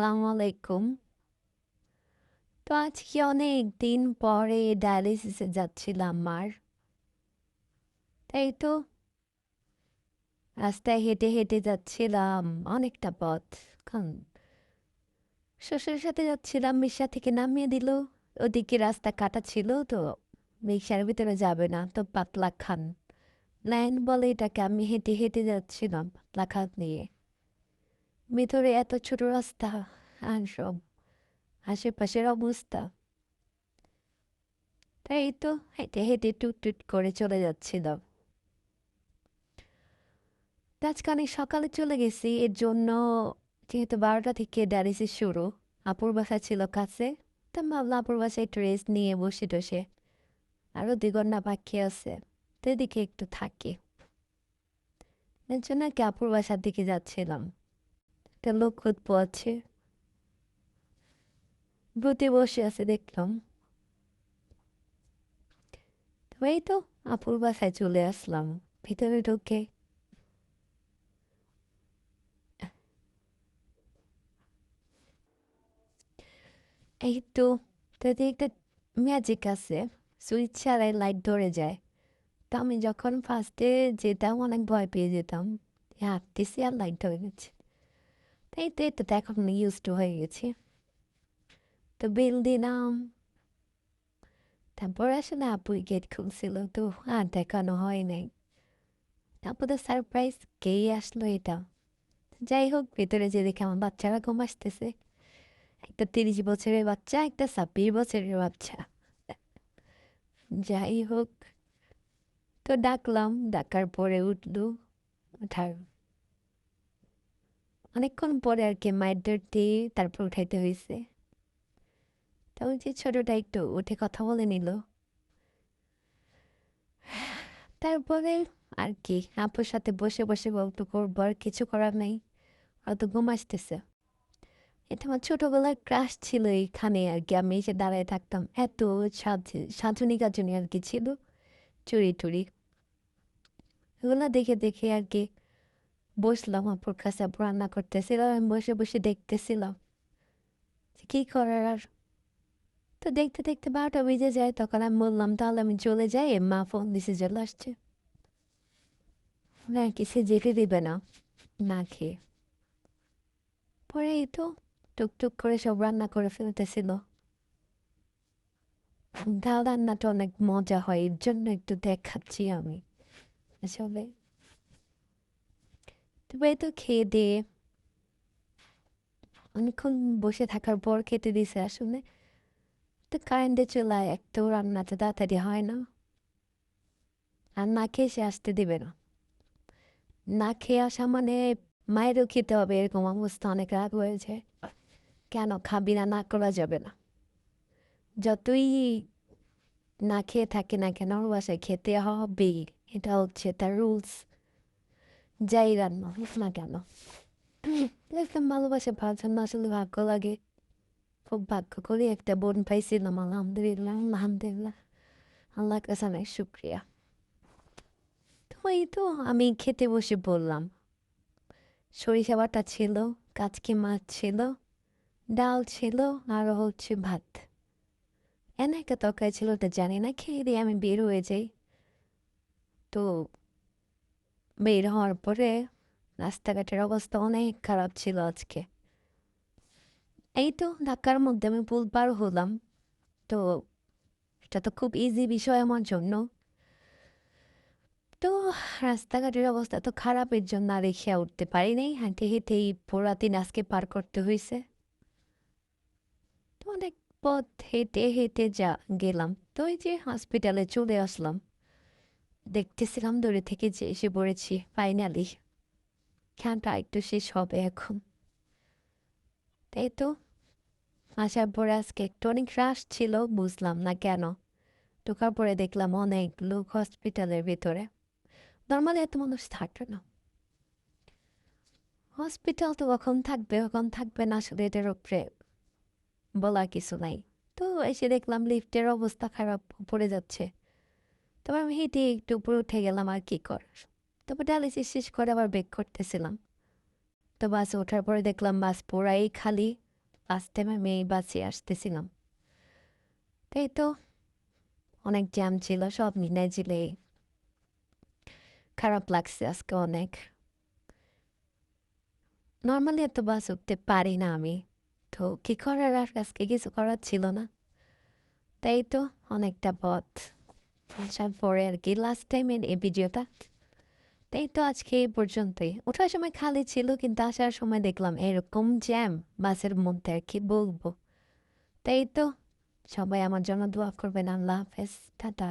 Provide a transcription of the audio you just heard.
আসসালামু আলাইকুম। তো আজকে অনেক দিন পরে ডায়ালিসিসে যাচ্ছিলাম মার। তাই তো রাস্তায় হেঁটে হেঁটে যাচ্ছিলাম অনেকটা পথ। কারণ শ্বশুরের সাথে যাচ্ছিলাম, রিক্সা থেকে নামিয়ে দিল। ওদিকে রাস্তা কাটা ছিল তো রিক্সার ভিতরে যাবে না, তো পাতলা খান লাইন বলে এটাকে। আমি হেঁটে হেঁটে যাচ্ছিলাম পাতলা খান নিয়ে। ভিতরে এত ছোট রাস্তা আর সব আশেপাশের অবস্থা। তাই তো হেঁটে হেঁটে টুট টুট করে চলে যাচ্ছিলাম। তো আজকে অনেক সকালে চলে গেছি, এর জন্য যেহেতু 12টা থেকে ডায়ালিসিস শুরু, আপুর বাসা ছিল কাছে। তো আমি ভাবলাম আপুর বাসায় একটু রেস্ট নিয়ে বসে টসে, আরও 2 ঘন্টা বাকি আছে, তো এদিকে একটু থাকি। এর জন্য আর কি আপুর বাসার দিকে যাচ্ছিলাম। একটা লোক খুঁজবো আছে, বুথে বসে আছে দেখলাম। তো এই তো আপুর বাসায় চলে আসলাম। ভিতরে ঢুকে এই তো, তাতে একটা ম্যাজিক আছে, সুইচ ছাড়াই লাইট ধরে যায়। তো আমি যখন ফার্স্টে যেতাম অনেক ভয় পেয়ে যেতাম, হাঁটতেছি আর লাইট ধরে গেছে। তাই তো এটা তো এখন ইউজ টু হয়ে গেছি। তো বিল দিলাম, তারপর আসলে আপুই গেট খুলছিল, তো আর দেখানো হয় নাই। তারপর তো সারপ্রাইজ কেই আসলো এটা। যাই হোক, ভেতরে যে দেখে আমার বাচ্চারা ঘুম আসতেছে। একটা 30 বছরের বাচ্চা, একটা 26 বছরের বাচ্চা। যাই হোক, তো ডাকলাম, ডাকার পরে উঠলো। ওঠার অনেকক্ষণ পরে আর কি মায়ের ধরতে তারপর উঠাইতে হয়েছে। তো ওই যে ছোটটা একটু উঠে কথা বলে নিল। তারপরে আর কি আপুর সাথে বসে বসে গল্প করবো, আর কিছু করার নাই। অত ঘুম আসতেছে। এটা আমার ছোটবেলার ক্রাশ ছিল এখানে আর কি। আমি এসে দাঁড়ায় থাকতাম, এত সাধুনি গাজুনি আর কি ছিল, চুরি টুরি এগুলো দেখে দেখে আর কি বসলাম আপুর কাছে। আপু রান্না করতেছিল, আমি বসে বসে দেখতেছিলাম যে কি করার আর। তো দেখতে দেখতে 12টা বেজে যায়, তখন আমি বললাম তাহলে আমি চলে যাই, মা ফোন দিছে চলে আসছে। না কি সে যেতে দিবে না না খেয়ে। পরে এই তো টুকটুক করে সব রান্না করে ফেলতেছিল। ডাল রান্নাটা অনেক মজা হয়, এর জন্য একটু দেখাচ্ছি আমি আসলে। তবে এই তো খেয়ে দিয়ে অনেকক্ষণ বসে থাকার পর খেতে দিছে আসলে। তো কারেন্টের চুলায় একটাও রান্নাটা তাড়াতাড়ি হয় না, আর না খেয়ে সে আসতে দিবে না। না খেয়ে আসা মানে মায়েরও খেতে হবে, এরকম অবস্থা। অনেক রাগ হয়েছে, কেন খাবি না, না করা যাবে না। যতই না খেয়ে থাকে না কেন ওর বাসায় খেতে হবেই, এটা হচ্ছে তার রুলস। যাই রান্না হোক না কেন। একদম ভালোবাসে ভাষণ আসলে ভাগ্য লাগে। খুব ভাগ্য করি একটা বোন পাইছিলাম, আলহামদুলিল্লাহ আলহামদুলিল্লাহ, আল্লাহর কাছে অনেক শুক্রিয়া। তো এই তো আমি খেতে বসে বললাম, সরিষা বাটা ছিল, কাচকি মাছ ছিল, ডাল ছিল, আরও হচ্ছে ভাত। এনে একটা তরকারি ছিল, ওটা জানি না, খেয়ে দিয়ে আমি বের হয়ে যাই। তো বের হওয়ার পরে রাস্তাঘাটের অবস্থা অনেক খারাপ ছিল আজকে। এই তো ঢাকার মধ্যে আমি পুল পার হলাম। তো এটা তো খুব ইজি বিষয় আমার জন্য। তো রাস্তাঘাটের অবস্থা তো খারাপের জন্য আর রিক্সা উঠতে পারি নাই, হেঁটে হেঁটেই পুরা দিন আজকে পার করতে হয়েছে। তো অনেক পথ হেঁটে হেঁটে যা গেলাম, তো এই যে হসপিটালে চলে আসলাম। দেখতেছিলাম দূরে থেকে যে এসে পড়েছি ফাইনালি। খেলাটা একটু শেষ হবে এখন। তাই তো আসার পরে আজকে একটু অনেক রাশ ছিল, বুঝলাম না কেন। ঢোকার পরে দেখলাম অনেক লোক হসপিটালের ভিতরে। নর্মালি এত মানুষ থাকে না। হসপিটাল তো কখন থাকবে কখন থাকবে না, আসলে এটার উপরে বলার কিছু নাই। তো এসে দেখলাম লিফটের অবস্থা খারাপ, পড়ে যাচ্ছে। তবে আমি হেঁটে একটু উপরে উঠে গেলাম, আর কি করার। তবে ডায়ালিসিস শেষ করে আবার বেক করতেছিলাম। তো বাসে ওঠার পরে দেখলাম বাস পুরাই খালি। ফার্স্ট টাইম আমি এই বাসে আসতেছিলাম। তাই তো অনেক জ্যাম ছিল, সব মিলাই ঝিলে খারাপ লাগছে আজকে অনেক। নর্মালি এত বাস উঠতে পারি না আমি, তো কি করার, আর আজকে কিছু করার ছিল না। তাই তো অনেকটা পথ আসার পরে আর কি লাস্ট টাইমের এই ভিডিওটা। তাই তো আজকে এই পর্যন্তই। ওঠার সময় খালি ছিল, কিন্তু আসার সময় দেখলাম এরকম জ্যাম বাসের মধ্যে, আর কি বলবো। তাই তো সবাই আমার জন্য দোয়া করবেন। আল্লাহ হাফেজ, টাটা।